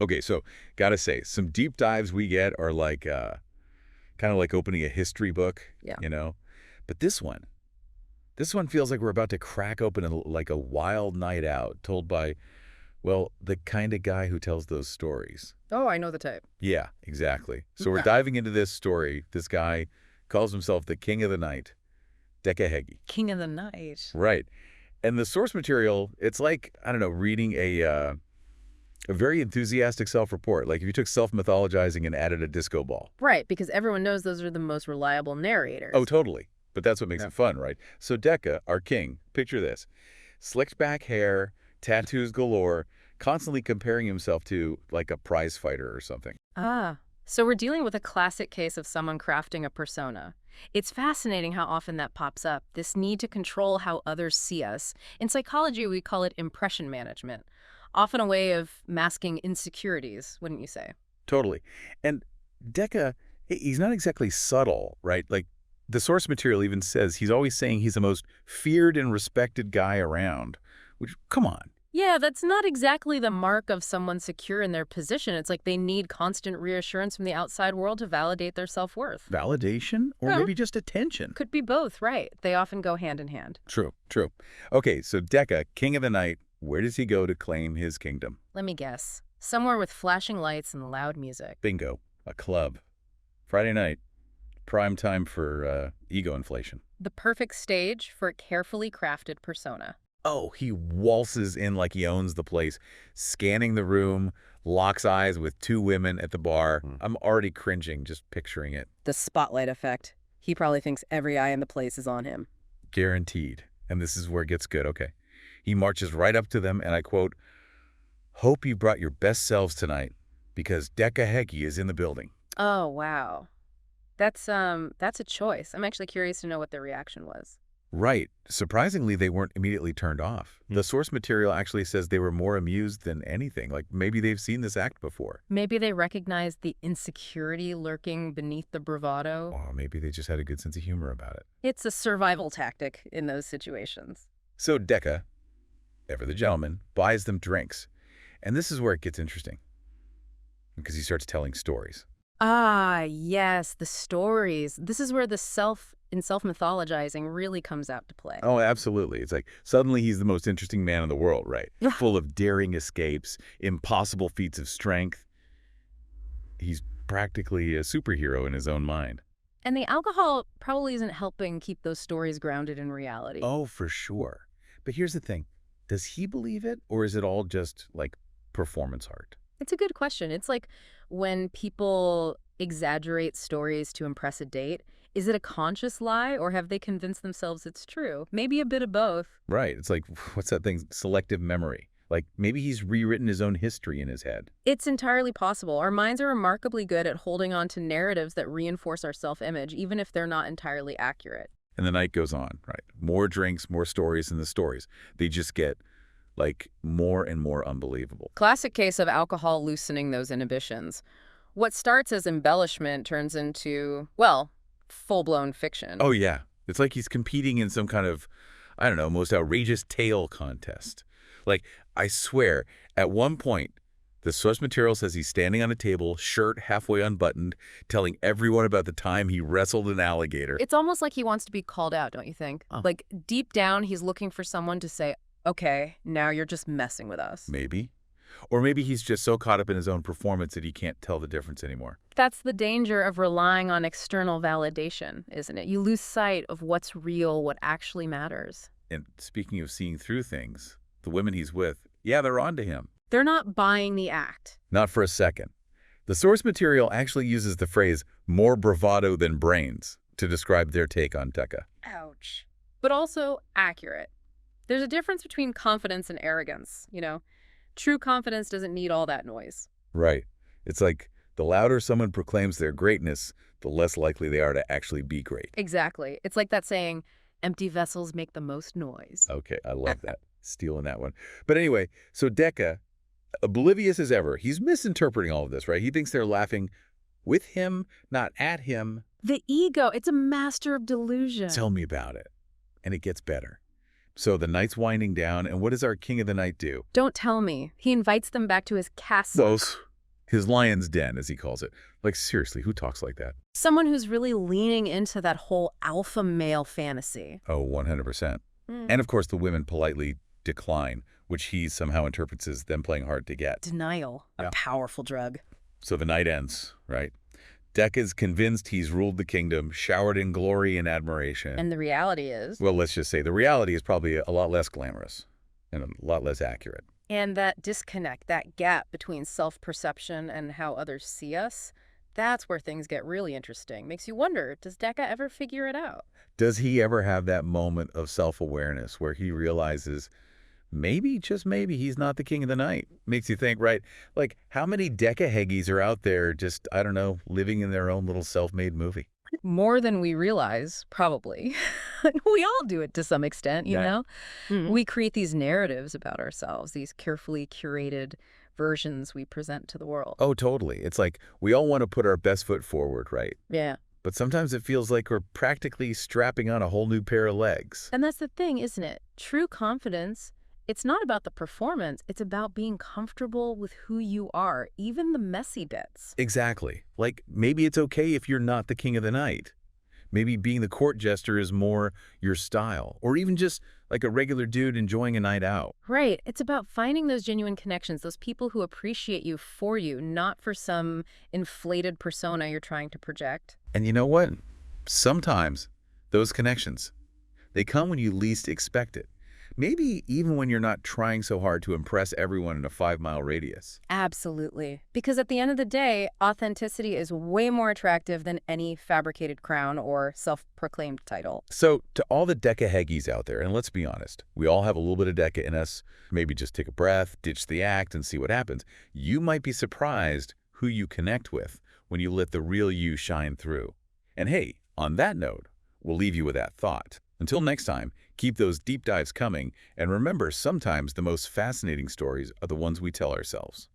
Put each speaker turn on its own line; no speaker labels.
Okay, so gotta say, some deep dives we get are like kind of like opening a history book,
Yeah.
you know? But this one feels like we're about to crack open like a wild night out told by, well, the kind of guy who tells those stories.
Oh, I know the type.
Yeah, exactly. So we're
Yeah.
diving into this story. This guy calls himself the King of the Night, Decca Heggie.
King of the Night.
Right. And the source material, it's like, I don't know, reading a very enthusiastic self-report. Like if you took self-mythologizing and added a disco ball.
Right, because everyone knows those are the most reliable
Oh,
narrators.
totally. But that's what makes
Yeah.
it fun, right? So Decca, our king, picture this. Slicked back hair, tattoos galore, constantly comparing himself to like a prize fighter or something.
Ah, so we're dealing with a classic case of someone crafting a persona. It's fascinating how often that pops up, this need to control how others see us. In psychology, we call it impression management, often a way of masking insecurities, wouldn't you say?
Totally. And Decca, he's not exactly subtle, right? Like the source material even says he's always saying he's the most feared and respected guy around, which, come on.
Yeah, that's not exactly the mark of someone secure in their position. It's like they need constant reassurance from the outside world to validate their self-worth.
Validation or
Yeah.
maybe just attention?
Could be both, right? They often go hand in hand.
True, true. Okay, so Decca, king of the night, where does he go to claim his kingdom?
Let me guess. Somewhere with flashing lights and loud music.
Bingo, a club. Friday night, prime time for ego inflation.
The perfect stage for a carefully crafted persona.
Oh, he waltzes in like he owns the place, scanning the room, locks eyes with two women at the bar. I'm already cringing just picturing it.
The spotlight effect. He probably thinks every eye in the place is on him.
Guaranteed. And this is where it gets good, okay. He marches right up to them and I quote, "Hope you brought your best selves tonight because Decca Heggie is in the building."
Oh, wow. That's a choice. I'm actually curious to know what their reaction was.
Right. Surprisingly, they weren't immediately turned off. The source material actually says they were more amused than anything. Like maybe they've seen this act before.
Maybe they recognized the insecurity lurking beneath the bravado.
Or maybe they just had a good sense of humor about it.
It's a survival tactic in those situations.
So Decca, ever the gentleman, buys them drinks. And this is where it gets interesting. Because he starts telling stories.
Ah, yes, the stories. This is where the self-mythologizing really comes out to play.
Oh, absolutely. It's like suddenly he's the most interesting man in the world, right?
Yeah.
Full of daring escapes, impossible feats of strength. He's practically a superhero in his own mind.
And the alcohol probably isn't helping keep those stories grounded in reality.
Oh, for sure. But here's the thing. Does he believe it, or is it all just like performance art?
It's a good question. It's like when people exaggerate stories to impress a date. Is it a conscious lie, or have they convinced themselves it's true? Maybe a bit of both.
Right. It's like, what's that thing? Selective memory. Like maybe he's rewritten his own history in his head.
It's entirely possible. Our minds are remarkably good at holding on to narratives that reinforce our self-image, even if they're not entirely accurate.
And the night goes on, right? More drinks, more stories, and the stories, they just get like more and more unbelievable.
Classic case of alcohol loosening those inhibitions. What starts as embellishment turns into, well, full-blown fiction.
Oh, yeah. It's like he's competing in some kind of, I don't know, most outrageous tale contest. Like, I swear, at one point, the source material says he's standing on a table, shirt halfway unbuttoned, telling everyone about the time he wrestled an alligator.
It's almost like he wants to be called out, don't you think?
Oh.
Like, deep down, he's looking for someone to say, okay, now you're just messing with us.
Maybe. Or maybe he's just so caught up in his own performance that he can't tell the difference anymore.
That's the danger of relying on external validation, isn't it? You lose sight of what's real, what actually matters.
And speaking of seeing through things, the women he's with, yeah, they're on to him.
They're not buying the act.
Not for a second. The source material actually uses the phrase more bravado than brains to describe their take on Decca.
Ouch. But also accurate. There's a difference between confidence and arrogance, you know? True confidence doesn't need all that noise.
Right. It's like the louder someone proclaims their greatness, the less likely they are to actually be great.
Exactly. It's like that saying, empty vessels make the most noise.
Okay, I love that. Stealing that one. But anyway, so Decca, oblivious as ever, he's misinterpreting all of this, right? He thinks they're laughing with him, not at him.
The ego, it's a master of delusion.
Tell me about it. And it gets better. So the night's winding down, and what does our king of the night do?
Don't tell me. He invites them back to his castle.
Close. His lion's den, as he calls it. Like, seriously, who talks like that?
Someone who's really leaning into that whole alpha male fantasy.
Oh, 100%. And of course, the women politely decline, which he somehow interprets as them playing hard to get.
Denial, a powerful drug.
So the night ends, right? Decca's convinced he's ruled the kingdom, showered in glory and admiration.
And the reality is?
Well, let's just say the reality is probably a lot less glamorous and a lot less accurate.
And that disconnect, that gap between self-perception and how others see us, that's where things get really interesting. Makes you wonder, does Decca ever figure it out?
Does he ever have that moment of self-awareness where he realizes maybe, just maybe, he's not the king of the night? Makes you think, right? Like, how many Decca Heggies are out there just, I don't know, living in their own little self-made movie?
More than we realize, probably. We all do it to some extent, you know? We create these narratives about ourselves, these carefully curated versions we present to the world.
Oh, totally. It's like we all want to put our best foot forward, right?
Yeah.
But sometimes it feels like we're practically strapping on a whole new pair of legs.
And that's the thing, isn't it? True confidence, it's not about the performance. It's about being comfortable with who you are, even the messy bits.
Exactly. Like, maybe it's okay if you're not the king of the night. Maybe being the court jester is more your style, or even just like a regular dude enjoying a night out.
Right. It's about finding those genuine connections, those people who appreciate you for you, not for some inflated persona you're trying to project.
And you know what? Sometimes those connections, they come when you least expect it. Maybe even when you're not trying so hard to impress everyone in a 5-mile radius.
Absolutely. Because at the end of the day, authenticity is way more attractive than any fabricated crown or self-proclaimed title.
So to all the Decca Heggies out there, and let's be honest, we all have a little bit of Decca in us. Maybe just take a breath, ditch the act, and see what happens. You might be surprised who you connect with when you let the real you shine through. And hey, on that note, we'll leave you with that thought. Until next time, keep those deep dives coming, and remember, sometimes the most fascinating stories are the ones we tell ourselves.